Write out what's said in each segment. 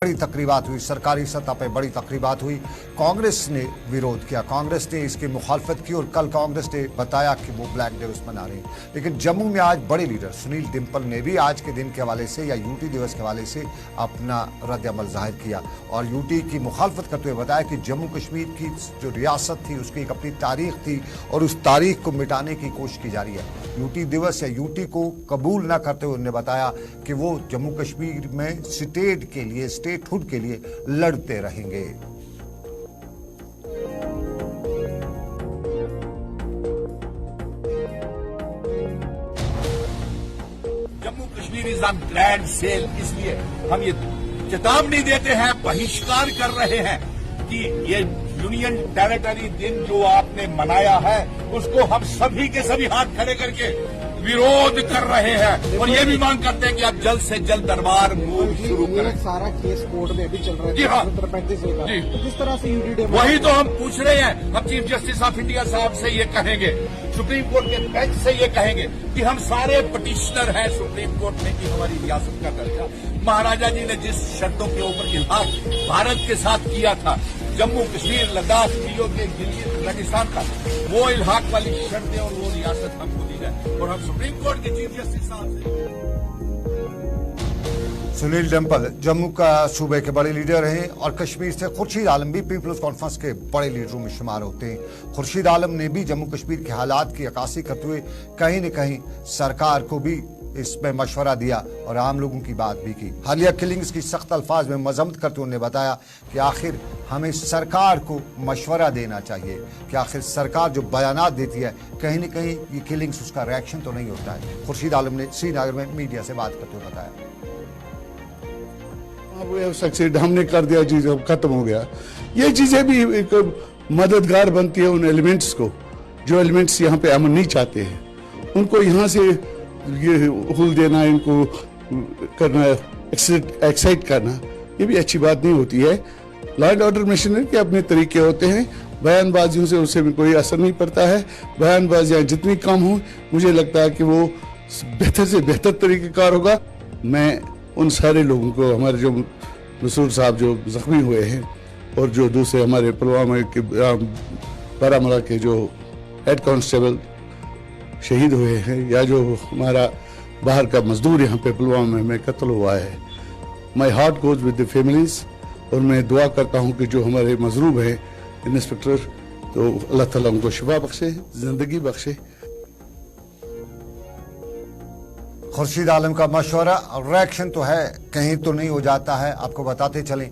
बड़ी तकरीबात हुई, सरकारी सतह पर बड़ी तकरीबात हुई। कांग्रेस ने विरोध किया, कांग्रेस ने इसकी मुखालफत की और कल कांग्रेस ने बताया कि वो ब्लैक दिवस मना रहे हैं। लेकिन जम्मू में आज बड़े लीडर सुनील डिम्पल ने भी आज के दिन के हवाले से या यूटी दिवस के हवाले से अपना रद्द-ए-अमल जाहिर किया और यूटी की मुखालफत करते हुए बताया कि जम्मू कश्मीर की जो रियासत थी उसकी एक अपनी तारीख थी और उस तारीख को मिटाने की कोशिश की जा रही है। यूटी दिवस या यूटी को कबूल न करते हुए उन्होंने बताया कि वो जम्मू कश्मीर में स्टेट के लिए, स्टेटहुड के लिए लड़ते रहेंगे। Jammu Kashmir is on grand sale, इसलिए हम ये चेतावनी देते हैं, बहिष्कार कर रहे हैं कि ये यूनियन टेरिटरी दिन जो आपने मनाया है उसको हम सभी के सभी हाथ खड़े करके विरोध कर रहे हैं और ये भी मांग करते हैं कि आप जल्द से जल्द दरबार मूव शुरू करें। सारा केस कोर्ट में भी चल रहा है। जी हाँ, 35 जी, तो किस तरह से यूटी डे वही तो हम पूछ रहे हैं। हम चीफ जस्टिस ऑफ इंडिया साहब से ये कहेंगे, सुप्रीम कोर्ट के बेंच से ये कहेंगे कि हम सारे पटिशनर हैं सुप्रीम कोर्ट में कि हमारी रियासत का दर्जा महाराजा जी ने जिस शर्तों के ऊपर इल्हाक भारत के साथ किया था, जम्मू कश्मीर, लद्दाख, पीओके, गिलगित-बाल्टिस्तान का, वो इल्हाक वाली शर्तें और वो रियासत हमको दी जाए और हम सुप्रीम कोर्ट के चीफ जस्टिस साहब से। सुनील डिम्पल जम्मू का सूबे के बड़े लीडर हैं और कश्मीर से खुर्शीद आलम भी पीपल्स कॉन्फ्रेंस के बड़े लीडरों में शुमार होते हैं। खुर्शीद आलम ने भी जम्मू कश्मीर के हालात की अक्कासी करते हुए कहीं न कहीं सरकार को भी इसमें मशवरा दिया और आम लोगों की बात भी की। हालिया किलिंग्स की सख्त अल्फाज में मजम्मत करते उन्होंने बताया कि आखिर हमें सरकार को मशवरा देना चाहिए कि आखिर सरकार जो बयानात देती है कहीं न कहीं ये किलिंग्स उसका रिएक्शन तो नहीं होता है। खुर्शीद आलम ने श्रीनगर में मीडिया से बात करते हुए बताया, सक्सेड हमने कर दिया, चीज अब खत्म हो गया। ये चीजें भी एक मददगार बनती है उन एलिमेंट्स को जो एलिमेंट्स यहाँ पे अमन नहीं चाहते हैं, उनको यहाँ से ये हुल देना, इनको करना, एक्साइट करना, ये भी अच्छी बात नहीं होती है। लॉ एंड ऑर्डर मशीनरी के अपने तरीके होते हैं, बयानबाजियों से उससे भी कोई असर नहीं पड़ता है। बयानबाजियां जितनी कम हो, मुझे लगता है कि वो बेहतर से बेहतर तरीकेकार होगा। मैं उन सारे लोगों को, हमारे जो मसूर साहब जो जख्मी हुए हैं और जो दूसरे हमारे पुलवामा के, बारामूला के जो हेड कांस्टेबल शहीद हुए हैं या जो हमारा बाहर का मजदूर यहाँ पे पुलवामा में कत्ल हुआ है, my heart goes with the families. और मैं दुआ करता हूँ कि जो हमारे मजरूब हैं इंस्पेक्टर, तो अल्लाह ताला उनको शिफा बख्शे, जिंदगी बख्शे। खुर्शीद आलम का मशवरा रिएक्शन तो है, कहीं तो नहीं हो जाता है। आपको बताते चलें,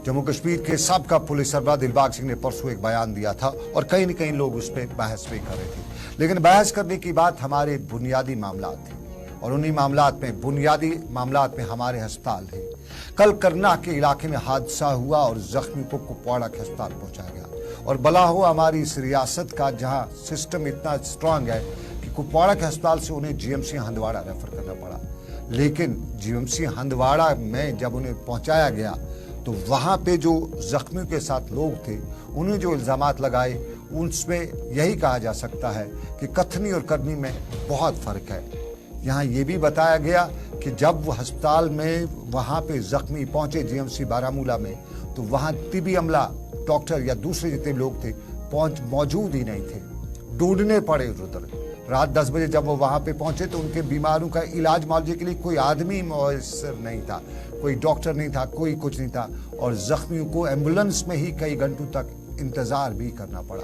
जम्मू कश्मीर के सबका पुलिस सरबराह दिलबाग सिंह ने परसों एक बयान दिया था और कहीं न कहीं लोग उस पर बहस भी कर रहे थे। लेकिन बहस करने की बात हमारे बुनियादी मामलात थे और उन्हीं मामलात में, बुनियादी मामलात में हमारे अस्पताल है। कल करनाल के इलाके में हादसा हुआ और जख्मी को कुपवाड़ा के अस्पताल पहुंचाया गया और भला हुआ हमारी इस रियासत का जहां सिस्टम इतना स्ट्रांग है कि कुपवाड़ा के अस्पताल से उन्हें जीएमसी हंदवाड़ा रेफर करना पड़ा। लेकिन जीएमसी हंदवाड़ा में जब उन्हें पहुंचाया गया तो वहां पे जो जख्मियों के साथ लोग थे, उन्हें जो इल्जामात लगाए उनमें यही कहा जा सकता है कि कथनी और करनी में बहुत फर्क है। यहाँ ये भी बताया गया कि जब वो अस्पताल में वहाँ पे जख्मी पहुंचे जीएमसी बारामूला में, तो वहाँ तिबी अमला, डॉक्टर या दूसरे जितने लोग थे मौजूद ही नहीं थे, ढूंढने पड़े उधर। रात 10 बजे जब वो वहाँ पे पहुंचे तो उनके बीमारों का इलाज मुआवजे के लिए कोई आदमी मौसर नहीं था, कोई डॉक्टर नहीं था, कोई कुछ नहीं था और जख्मियों को एम्बुलेंस में ही कई घंटों तक इंतजार भी करना पड़ा।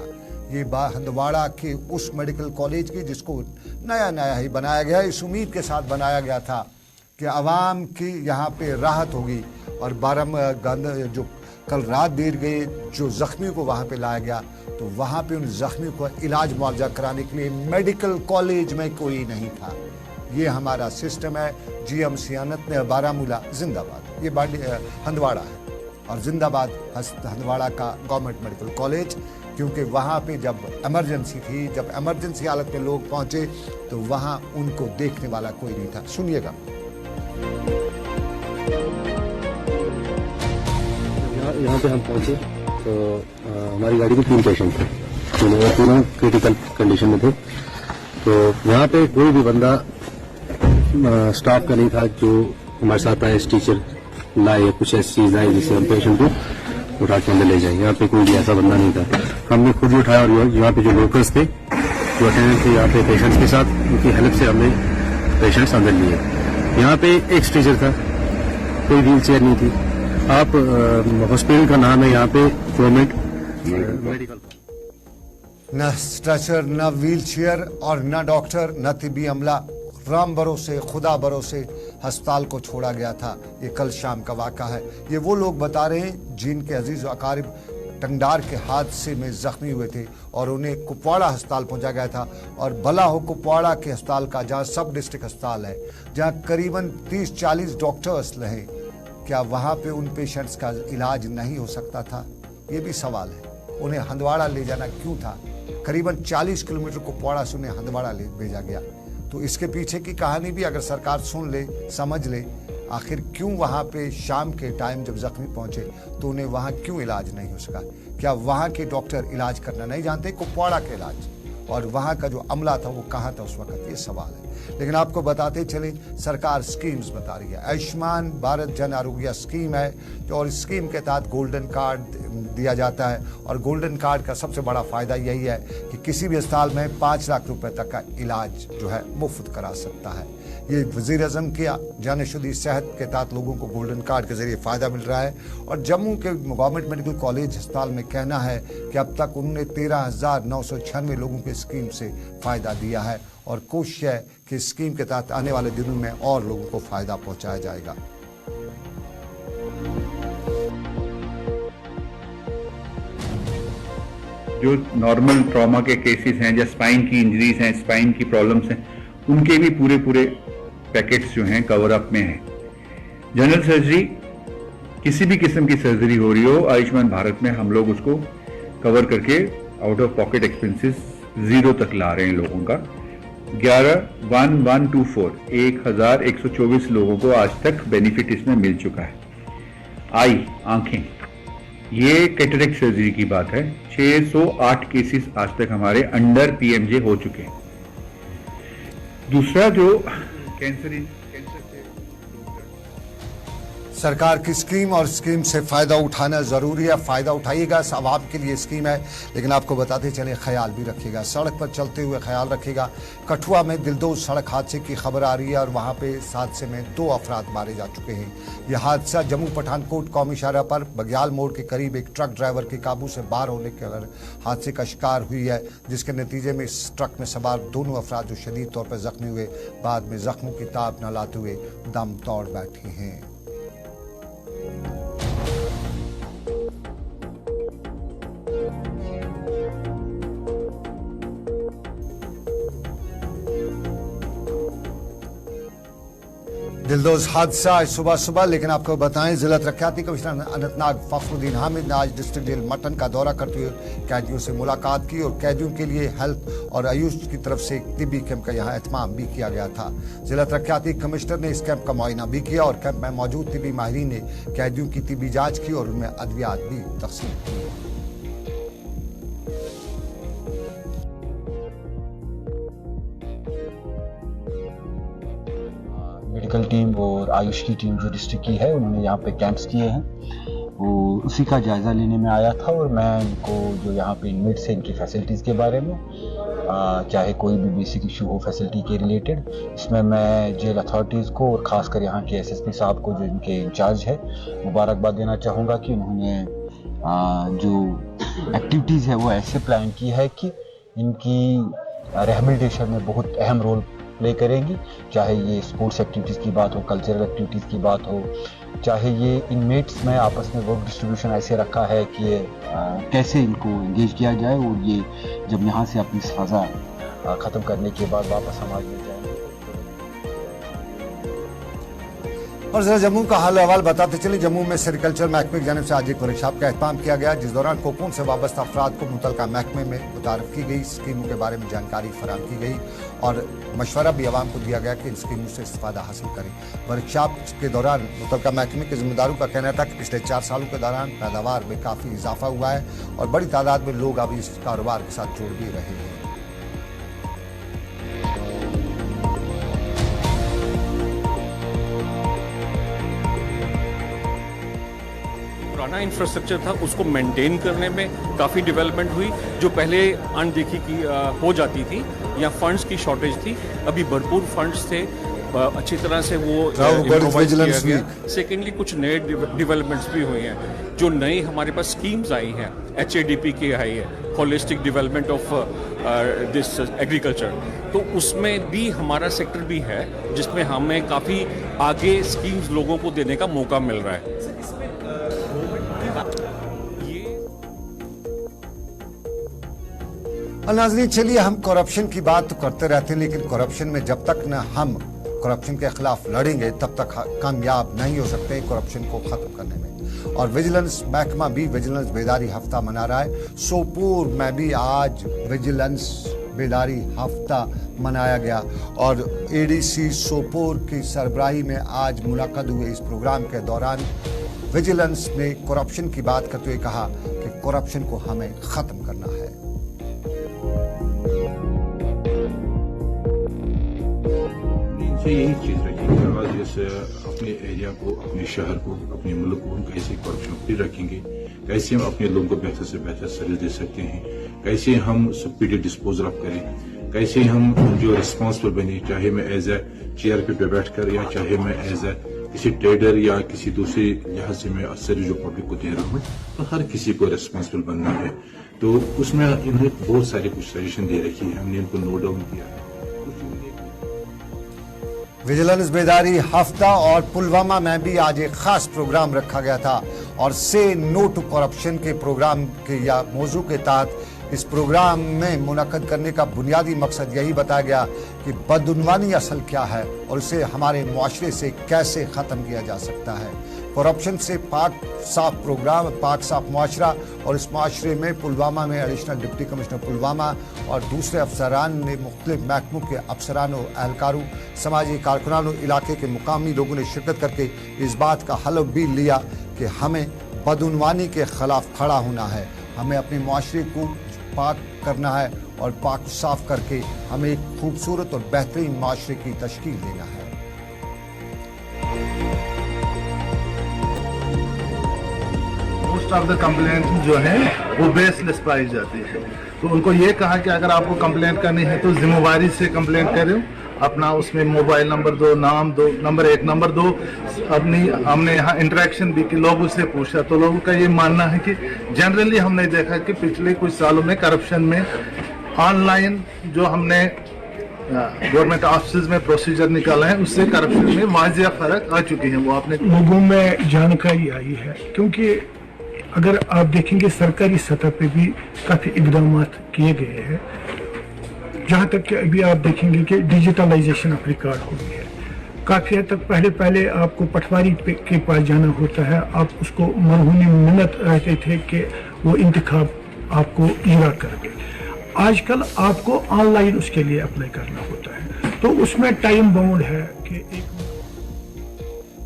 ये हंदवाड़ा के उस मेडिकल कॉलेज की जिसको नया नया ही बनाया गया, इस उम्मीद के साथ बनाया गया था कि आवाम की यहाँ पे राहत होगी और जो कल रात देर गए जो जख्मियों को वहाँ पे लाया गया तो वहाँ पे उन जख्मियों को इलाज मुआवजा कराने के लिए मेडिकल कॉलेज में कोई नहीं था। ये हमारा सिस्टम है। जीएमसी बारामूला जिंदाबाद, ये हंदवाड़ा है और जिंदाबाद हंदवाड़ा का गवर्नमेंट मेडिकल कॉलेज, क्योंकि वहाँ पे जब इमरजेंसी थी, जब इमरजेंसी हालत में लोग पहुंचे तो वहाँ उनको देखने वाला कोई नहीं था। सुनिएगा। यहाँ पे हम पहुंचे तो हमारी गाड़ी में 3 पेशेंट थे, तीनों क्रिटिकल कंडीशन में थे। तो यहाँ पे कोई भी बंदा स्टाफ का नहीं था जो हमारे साथ आए, टीचर लाए या कुछ ऐसी चीज लाए जिससे हम पेशेंट को उठा के अंदर ले जाए। यहाँ पे कोई भी ऐसा बंदा नहीं था, हमने खुद ही उठाया। और यहाँ पे जो लोकल्स थे, जो अटेंडेंट थे यहाँ पे पेशेंट्स के साथ, उनकी हेल्प से हमने पेशेंट्स अंदर लिए। यहाँ पे एक स्ट्रेचर था, कोई व्हील चेयर नहीं थी। आप हॉस्पिटल का नाम है यहाँ पे गवर्नमेंट मेडिकल, न स्ट्रेचर, न व्हील चेयर और न डॉक्टर, न तिबी अमला। राम भरोसे, खुदा भरोसे अस्पताल को छोड़ा गया था। ये कल शाम का वाक़ा है। ये वो लोग बता रहे हैं जिनके अजीज अकारिब टंगडार के हादसे में जख्मी हुए थे और उन्हें कुपवाड़ा अस्पताल पहुंचा गया था। और भला हो कुपवाड़ा के अस्पताल का, जहां सब डिस्ट्रिक्ट अस्पताल है, जहां करीबन 30-40 डॉक्टर्स रहे, क्या वहां पे उन पेशेंट्स का इलाज नहीं हो सकता था? ये भी सवाल है। उन्हें हंदवाड़ा ले जाना क्यों था? करीबन 40 किलोमीटर कुपवाड़ा से उन्हें हंदवाड़ा ले भेजा गया। तो इसके पीछे की कहानी भी अगर सरकार सुन ले, समझ ले, आखिर क्यों वहां पे शाम के टाइम जब जख्मी पहुंचे तो उन्हें वहां क्यों इलाज नहीं हो सका? क्या वहां के डॉक्टर इलाज करना नहीं जानते? कुपवाड़ा के इलाज और वहां का जो अमला था वो कहां था उस वक्त? ये सवाल है। लेकिन आपको बताते चले, सरकार स्कीम्स बता रही है। आयुष्मान भारत जन आरोग्य स्कीम है और इस स्कीम के तहत गोल्डन कार्ड दिया जाता है। और गोल्डन कार्ड का सबसे बड़ा फायदा यही है कि किसी भी अस्पताल में 5 लाख रुपए तक का इलाज जो है मुफ्त करा सकता है। ये वज़ीर आज़म के जन शुद्धि सेहत के तहत लोगों को गोल्डन कार्ड के जरिए फायदा मिल रहा है। और जम्मू के गवर्नमेंट मेडिकल कॉलेज अस्पताल में कहना है कि अब तक उन्होंने 13,996 लोगों को स्कीम से फायदा दिया है और कोशिश है कि स्कीम के तहत आने वाले दिनों में और लोगों को फायदा पहुंचाया जाएगा। जो नॉर्मल ट्रॉमा के केसेस हैं, या स्पाइन की इंजरीज हैं, स्पाइन की प्रॉब्लम्स हैं, उनके भी पूरे पैकेट्स जो हैं कवर अप में हैं। जनरल सर्जरी, किसी भी किस्म की सर्जरी हो रही हो, आयुष्मान भारत में हम लोग उसको कवर करके आउट ऑफ पॉकेट एक्सपेंसेस 0 तक ला रहे हैं लोगों का। 11,124 लोगों को आज तक बेनिफिट इसमें मिल चुका है। आई, आंखें, ये कैटरेक्ट सर्जरी की बात है। 608 केसेस आज तक हमारे अंडर पीएमजे हो चुके हैं। दूसरा जो कैंसर से सरकार की स्कीम और स्कीम से फायदा उठाना जरूरी है। फायदा उठाइएगा, आवाम के लिए स्कीम है। लेकिन आपको बताते चले, ख्याल भी रखिएगा, सड़क पर चलते हुए ख्याल रखिएगा। कठुआ में दिलदोज सड़क हादसे की खबर आ रही है और वहां पे इस हादसे में 2 अफराद मारे जा चुके हैं। यह हादसा जम्मू पठानकोट कौमी शाहराह पर बग्याल मोड़ के करीब एक ट्रक ड्राइवर के काबू से बाहर होने के हादसे का शिकार हुई है, जिसके नतीजे में इस ट्रक में सवार दोनों अफराद जो शदीद तौर पर जख्मी हुए, बाद में जख्मों की ताब न लाते हुए दम तोड़ बैठे हैं। दिलदोज हादसा आज सुबह, लेकिन आपको बताएं, जिला तरक्याती कमिश्नर अनंतनाग फखरुद्दीन हामिद ने आज डिस्ट्रिक्ट जेल मटन का दौरा करते हुए कैदियों से मुलाकात की और कैदियों के लिए हेल्थ और आयुष की तरफ से एक तिब्बी कैंप का यहाँ एहतमाम भी किया गया था। जिला तरक्याती कमिश्नर ने इस कैंप का मुआयना भी किया और कैंप में मौजूद तिब्बी माहिरीन ने कैदियों की तिब्बी जाँच की और उनमें अद्वियात भी तकसीम की। मेडिकल टीम और आयुष की टीम जो डिस्ट्रिक्ट की है, उन्होंने यहाँ पे कैंप्स किए हैं, वो उसी का जायज़ा लेने में आया था। और मैं इनको जो यहाँ पे इनमेट्स हैं, इनकी फैसिलिटीज़ के बारे में, चाहे कोई भी बेसिक इशू हो फैसिलिटी के रिलेटेड, इसमें मैं जेल अथॉरिटीज़ को और ख़ासकर यहाँ के एसएसपी साहब को जो इनके इंचार्ज है, मुबारकबाद देना चाहूँगा कि उन्होंने जो एक्टिविटीज़ है वो ऐसे प्लान की है कि इनकी रिहेबिलिटेशन में बहुत अहम रोल प्ले करेंगी। चाहे ये स्पोर्ट्स एक्टिविटीज़ की बात हो, कल्चरल एक्टिविटीज़ की बात हो, चाहे ये इनमेट्स में आपस में वर्क डिस्ट्रीब्यूशन ऐसे रखा है कि कैसे इनको एंगेज किया जाए और ये जब यहाँ से अपनी सज़ा ख़त्म करने के बाद वापस समाज में जाएंगे। और जरा जम्मू का हाल अहवाल बताते चले, जम्मू में सेरिकल्चर महकमे की जानिब से आज एक वर्कशॉप का एहतमाम किया गया, जिस दौरान कोकून से वाबस्ता अफराद को मुतलका महकमे में मुतारफ की गई, स्कीमों के बारे में जानकारी फराहम की गई और मशवरा भी आवाम को दिया गया कि इन स्कीमों से इस्तेफादा हासिल करें। वर्कशॉप के दौरान मुतलका महकमे के जिम्मेदारों का कहना था कि पिछले 4 सालों के दौरान पैदावार में काफ़ी इजाफा हुआ है और बड़ी तादाद में लोग अब इस कारोबार के साथ जुड़ भी रहे हैं। पुराना इंफ्रास्ट्रक्चर था उसको मेंटेन करने में काफ़ी डेवलपमेंट हुई। जो पहले अनदेखी की हो जाती थी या फंड्स की शॉर्टेज थी, अभी भरपूर फंड्स थे, अच्छी तरह से वो improvise किया गया। सेकेंडली कुछ नए डेवलपमेंट्स भी हुए हैं। जो नई हमारे पास स्कीम्स आई हैं, HADP की आई है, holistic development of this agriculture, तो उसमें भी हमारा सेक्टर भी है जिसमें हमें काफ़ी आगे स्कीम्स लोगों को देने का मौका मिल रहा है। नाज़रीन, चलिए हम करप्शन की बात तो करते रहते हैं, लेकिन करप्शन में जब तक न हम करप्शन के खिलाफ लड़ेंगे तब तक कामयाब नहीं हो सकते करप्शन को खत्म करने में। और विजिलेंस महकमा भी विजिलेंस बेदारी हफ्ता मना रहा है। सोपोर में भी आज विजिलेंस बेदारी हफ्ता मनाया गया और ADC सोपोर की सरबराही में आज मुलाकात हुई। इस प्रोग्राम के दौरान विजिलेंस ने करप्शन की बात करते हुए कहा कि करप्शन को हमें खत्म करना है। यही चीज़ रखी कि आज जैसे अपने एरिया को, अपने शहर को, अपने मुल्क को हम कैसे करप्शन फ्री रखेंगे, कैसे हम अपने लोगों को बेहतर से बेहतर सर्विस दे सकते हैं, कैसे हम स्पीडी डिस्पोजल ऑफ करें, कैसे हम जो रिस्पॉन्सिबल बने, चाहे मैं एज ए चेयर पे बैठकर या चाहे मैं एज ए किसी ट्रेडर या किसी दूसरे लिहाज से मैं सर्विस जो पब्लिक को दे रहा हूँ, तो हर किसी को रिस्पॉन्सिबल बनना है। तो उसमें इन्होंने बहुत सारे कुछ सजेशन दे रखी है, हमने इनको नोट डाउन किया। विजिलेंस बेदारी हफ्ता और पुलवामा में भी आज एक खास प्रोग्राम रखा गया था और से नो टू करप्शन के प्रोग्राम के या मौजू के तहत इस प्रोग्राम में मुनक्कद करने का बुनियादी मकसद यही बताया गया कि बदउनवानी असल क्या है और इसे हमारे मुआशरे से कैसे ख़त्म किया जा सकता है। करप्शन से पाक साफ प्रोग्राम, पाक साफ मुआशरा, और इस मुआशरे में पुलवामा में एडिशनल डिप्टी कमिश्नर पुलवामा और दूसरे अफसरान ने मुख्तलिफ महकमों के अफसरानों, एहलकारों, समाजी कारकुनानों, इलाके के मुकामी लोगों ने शिरकत करके इस बात का हलफ भी लिया कि हमें बदउनवानी के खिलाफ खड़ा होना है, हमें अपने मुआशरे को पाक करना है और पाक साफ करके हमें एक खूबसूरत और बेहतरीन माशरे की तश्कील देना है। मोस्ट ऑफ द कंप्लेंट जो है वो बेसलेस पाई जाती है, तो उनको ये कहा कि अगर आपको कंप्लेंट करनी है तो जिम्मेवारी से कंप्लेंट करें, अपना उसमें मोबाइल नंबर दो, नाम दो, नंबर 1 नंबर दो। अपनी हमने यहाँ इंटरेक्शन भी की, लोगों से पूछा तो लोगों का ये मानना है कि जनरली हमने देखा कि पिछले कुछ सालों में करप्शन में ऑनलाइन जो हमने गवर्नमेंट ऑफिस में प्रोसीजर निकाला है उससे करप्शन में वाजिया फर्क आ चुकी है। वो आपने लोगों में जानकारी आई है, क्योंकि अगर आप देखेंगे सरकारी सतह पे भी काफी इकदाम किए गए हैं। जहाँ तक कि अभी आप देखेंगे कि डिजिटलाइजेशन ऑफ रिकॉर्ड हो गई है काफी हद तक। पहले आपको पटवारी के पास जाना होता है, आप उसको मरहूनी मिन्नत रहते थे कि वो इंतखाब आपको इजरा कर दे। आजकल आपको ऑनलाइन उसके लिए अप्लाई करना होता है, तो उसमें टाइम बाउंड है कि एक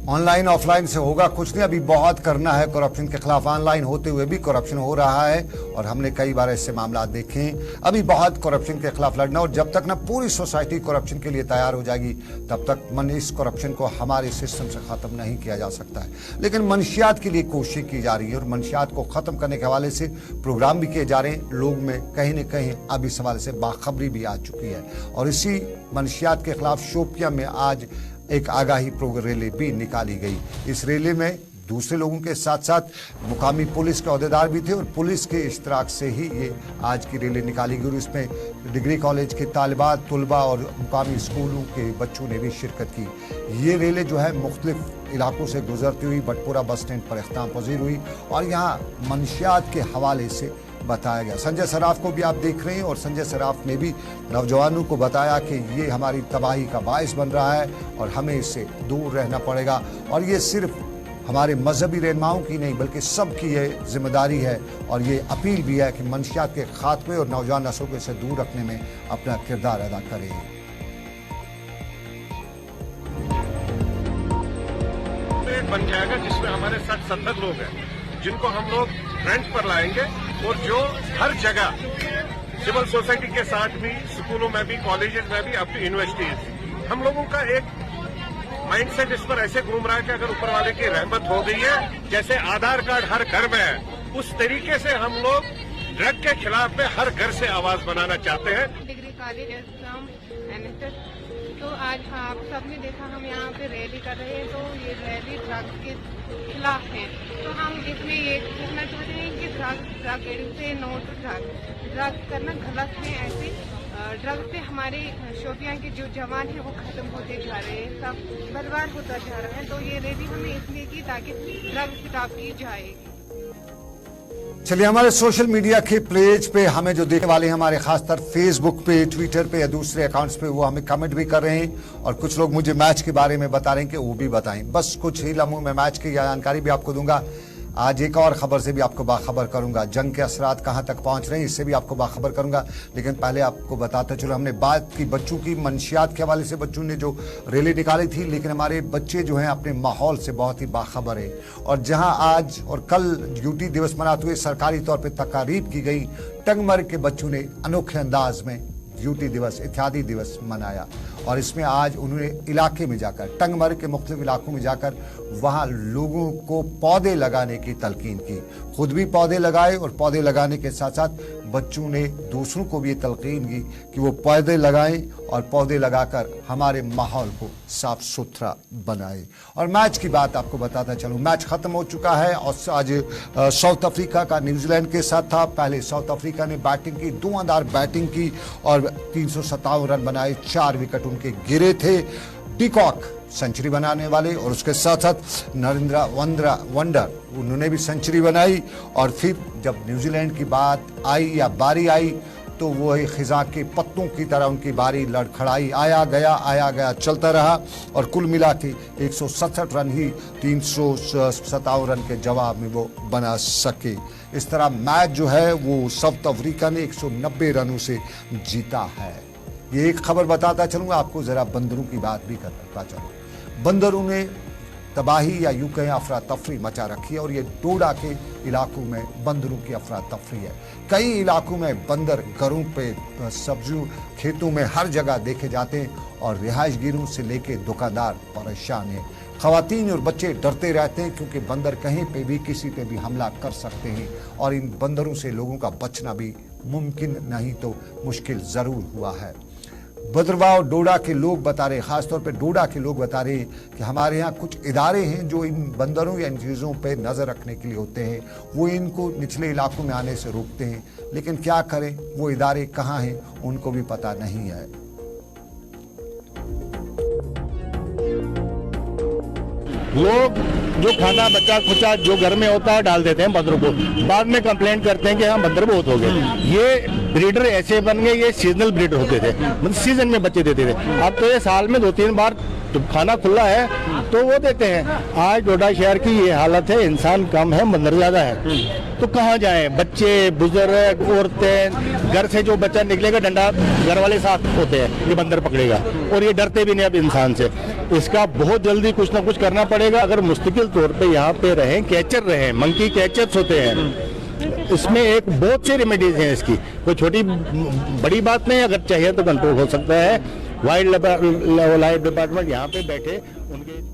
ऑनलाइन ऑफलाइन से होगा कुछ नहीं, अभी बहुत करना है करप्शन के खिलाफ। ऑनलाइन होते हुए भी करप्शन हो रहा है और हमने कई बार ऐसे मामला देखे हैं। अभी बहुत करप्शन के खिलाफ लड़ना, और जब तक ना पूरी सोसाइटी करप्शन के लिए तैयार हो जाएगी तब तक इस करप्शन को हमारे सिस्टम से खत्म नहीं किया जा सकता है। लेकिन मनशियात के लिए कोशिश की जा रही है और मनशियात को खत्म करने के हवाले से प्रोग्राम भी किए जा रहे हैं। लोग में कहीं न कहीं अब इस हवाले से बाखबरी भी आ चुकी है और इसी मनशियात के खिलाफ शोपियां में आज एक आगाही रैली भी निकाली गई। इस रैली में दूसरे लोगों के साथ साथ मुकामी पुलिस के अहदेदार भी थे और पुलिस के इश्तराक से ही ये आज की रैली निकाली गई। इसमें डिग्री कॉलेज के तालिबात, तुलबा और मुकामी स्कूलों के बच्चों ने भी शिरकत की। ये रैली जो है मुख्तलिफ इलाकों से गुजरती हुई बटपुरा बस स्टैंड पर इख्तिताम पजीर हुई और यहाँ मनशियात के हवाले से बताया गया। संजय सराफ को भी आप देख रहे हैं और संजय सराफ ने भी नौजवानों को बताया कि ये हमारी तबाही का बायस बन रहा है और हमें इससे दूर रहना पड़ेगा। और ये सिर्फ हमारे मजहबी रहनुमाओं की नहीं बल्कि सबकी ये जिम्मेदारी है और ये अपील भी है कि मनशियात के खात्मे और नौजवान नस्ल को इसे दूर रखने में अपना किरदार अदा करें। बन जाएगा जिसमें हमारे 60-70 लोग हैं जिनको हम लोग रेंट पर लाएंगे और जो हर जगह सिविल सोसाइटी के साथ भी, स्कूलों में भी, कॉलेजेस में भी, अप टू यूनिवर्सिटीज, हम लोगों का एक माइंडसेट इस पर ऐसे घूम रहा है कि अगर ऊपर वाले की रहमत हो गई है, जैसे आधार कार्ड हर घर में है, उस तरीके से हम लोग ड्रग के खिलाफ में हर घर से आवाज बनाना चाहते हैं। Degree college exam MSS. तो आज आप सबने देखा हम यहाँ पे रैली कर रहे हैं, तो ये रैली ड्रग्स के खिलाफ है। तो हम इसमें ये कहना चाहते हैं कि ड्रग से नो टू ड्रग्स करना गलत है। ऐसे ड्रग्स से हमारे शोपियां के जो जवान है वो खत्म होते जा रहे हैं, सब बर्बाद होता जा रहा है। तो ये रैली हमने इसलिए की ताकि ड्रग्स खिलाफ की जाएगी। चलिए, हमारे सोशल मीडिया के पेज पे हमें जो देखने वाले हैं, हमारे खासकर फेसबुक पे, ट्विटर पे या दूसरे अकाउंट्स पे, वो हमें कमेंट भी कर रहे हैं और कुछ लोग मुझे मैच के बारे में बता रहे हैं कि वो भी बताएं। बस कुछ ही लम्हों में मैच की जानकारी भी आपको दूंगा। आज एक और खबर से भी आपको बाखबर करूंगा, जंग के असरात कहां तक पहुंच रहे हैं इससे भी आपको बाखबर करूंगा। लेकिन पहले आपको बताते चलो, हमने बात की बच्चों की मंशियात के हवाले से, बच्चों ने जो रैली निकाली थी, लेकिन हमारे बच्चे जो हैं अपने माहौल से बहुत ही बाखबर है। और जहां आज और कल ड्यूटी दिवस मनाते हुए सरकारी तौर पर तकारीब की गई, टंगमर के बच्चों ने अनोखे अंदाज में ड्यूटी दिवस, इत्यादि दिवस मनाया। और इसमें आज उन्होंने इलाके में जाकर, टंगमर के मुख्तलिफ इलाकों में जाकर वहाँ लोगों को पौधे लगाने की तलकीन की। खुद भी पौधे लगाए और पौधे लगाने के साथ साथ बच्चों ने दूसरों को भी ये तलकीन की कि वो पौधे लगाएं और पौधे लगाकर हमारे माहौल को साफ सुथरा बनाएं। और मैच की बात आपको बताता चलूं, मैच खत्म हो चुका है और आज साउथ अफ्रीका का न्यूजीलैंड के साथ था। पहले साउथ अफ्रीका ने बैटिंग की, धुआंधार बैटिंग की और 357 रन बनाए, 4 विकेट उनके गिरे थे। डिकॉक सेंचुरी बनाने वाले और उसके साथ साथ नरेंद्र वंडर, उन्होंने भी सेंचुरी बनाई। और फिर जब न्यूजीलैंड की बात आई या बारी आई तो वो खिजा के पत्तों की तरह उनकी बारी लड़खड़ाई, आया गया चलता रहा और कुल मिला के 167 रन ही 357 रन के जवाब में वो बना सके। इस तरह मैच जो है वो साउथ अफ्रीका ने 190 रनों से जीता है। ये एक खबर बताता चलूंगा आपको, जरा बंदरों की बात भी करता चलूँ। बंदरों ने तबाही या यूं कहें अफरा तफरी मचा रखी है और ये डोडा के इलाकों में बंदरों की अफरा तफरी है। कई इलाकों में बंदर घरों पे, सब्जियों खेतों में हर जगह देखे जाते हैं और रिहायशगीरों से लेके दुकानदार परेशान हैं। खवातीन और बच्चे डरते रहते हैं क्योंकि बंदर कहीं पे भी किसी पे भी हमला कर सकते हैं और इन बंदरों से लोगों का बचना भी मुमकिन नहीं तो मुश्किल जरूर हुआ है। भद्रवाह और डोडा के लोग बता रहे, खासतौर पे डोडा के लोग बता रहे कि हमारे यहाँ कुछ इदारे हैं जो इन बंदरों या इन चीज़ों पे नज़र रखने के लिए होते हैं। वो इनको निचले इलाकों में आने से रोकते हैं, लेकिन क्या करें, वो इदारे कहाँ हैं उनको भी पता नहीं है। लोग जो खाना बचा खुचा जो घर में होता है डाल देते हैं बंदरों को, बाद में कंप्लेंट करते हैं कि हाँ बंदर बहुत हो गए। ये ब्रीडर ऐसे बन गए, ये सीजनल ब्रीडर होते थे, मतलब सीजन में बच्चे देते थे। अब तो ये साल में 2-3 बार जब खाना खुला है तो वो देते हैं। आज डोडा शहर की ये हालत है, इंसान कम है, बंदर ज्यादा है। तो कहाँ जाएं? बच्चे, बुजुर्ग, औरतें, घर से जो बच्चा निकलेगा डंडा घर वाले साथ होते हैं, ये बंदर पकड़ेगा और ये डरते भी नहीं अब इंसान से। इसका बहुत जल्दी कुछ ना कुछ करना पड़ेगा। अगर मुस्तकिल तौर पे यहाँ पे रहें, कैचर रहें, मंकी कैचर्स होते हैं, इसमें एक बहुत से रेमेडीज हैं इसकी, कोई छोटी बड़ी बात नहीं। अगर चाहिए तो कंट्रोल हो सकता है। वाइल्ड लाइफ डिपार्टमेंट यहाँ पे बैठे, उनके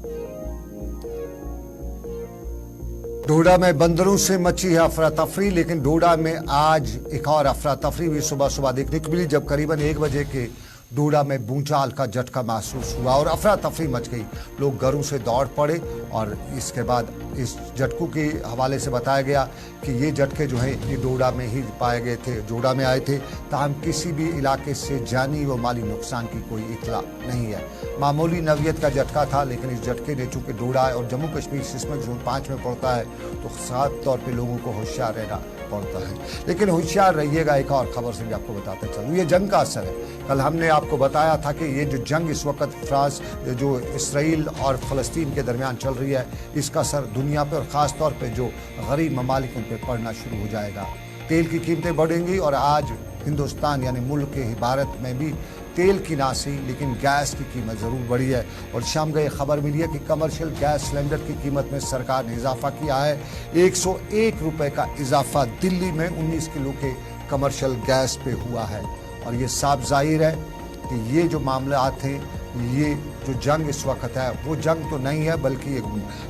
डोडा में बंदरों से मची है अफरा तफरी, लेकिन डोडा में आज एक और अफरा तफरी भी सुबह सुबह देखने को मिली जब करीबन 1 बजे के डोडा में भूचाल का झटका महसूस हुआ और अफरा तफरी मच गई। लोग घरों से दौड़ पड़े और इसके बाद इस झटकों के हवाले से बताया गया कि ये झटके जो हैं ये डोडा में ही पाए गए थे, डोडा में आए थे। ताहम किसी भी इलाके से जानी व माली नुकसान की कोई इतला नहीं है। मामूली नौयत का झटका था, लेकिन इस झटके ने चूंकि डोडा और जम्मू कश्मीर सिस्मिक जोन 5 में पड़ता है तो खास तौर पर लोगों को होशियार रहना पड़ता है। लेकिन होशियार रहिएगा, एक और खबर से भी आपको बताते चलूँ, ये जंग का असर है। कल हमने आपको बताया था कि ये जो जंग इस वक्त फ्रांस, जो इसराइल और फ़लस्तीन के दरमियान चल रही है, इसका असर दुनिया पे और ख़ास तौर पे जो गरीब ममालिक उन पे पड़ना शुरू हो जाएगा। तेल की कीमतें बढ़ेंगी और आज हिंदुस्तान यानी मुल्क के भारत में भी तेल की ना सही लेकिन गैस की कीमत ज़रूर बढ़ी है। और शाम को खबर मिली है कि कमर्शियल गैस सिलेंडर की कीमत में सरकार ने इजाफा किया है। 101 रुपये का इजाफा दिल्ली में 19 किलो के कमर्शियल गैस पे हुआ है। और ये साफ जाहिर है कि ये जो मामलात हैं ये जो जंग इस वक्त है वो जंग तो नहीं है, बल्कि एक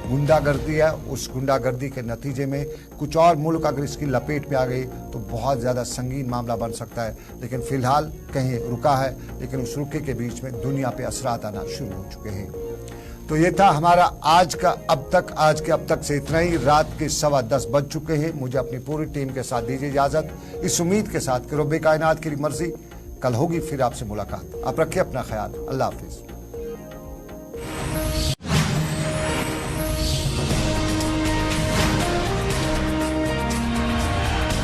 गुंडागर्दी है। उस गुंडागर्दी के नतीजे में कुछ और मुल्क अगर इसकी लपेट में आ गई तो बहुत ज़्यादा संगीन मामला बन सकता है। लेकिन फिलहाल कहीं रुका है, लेकिन उस रुके के बीच में दुनिया पे असरात आना शुरू हो चुके हैं। तो ये था हमारा आज के अब तक से इतना ही। रात के 10:15 बज चुके हैं। मुझे अपनी पूरी टीम के साथ दीजिए इजाजत, इस उम्मीद के साथ कि रब्बे कायनात की मर्जी कल होगी फिर आपसे मुलाकात। आप रखिए अपना ख्याल। अल्लाह हाफिज।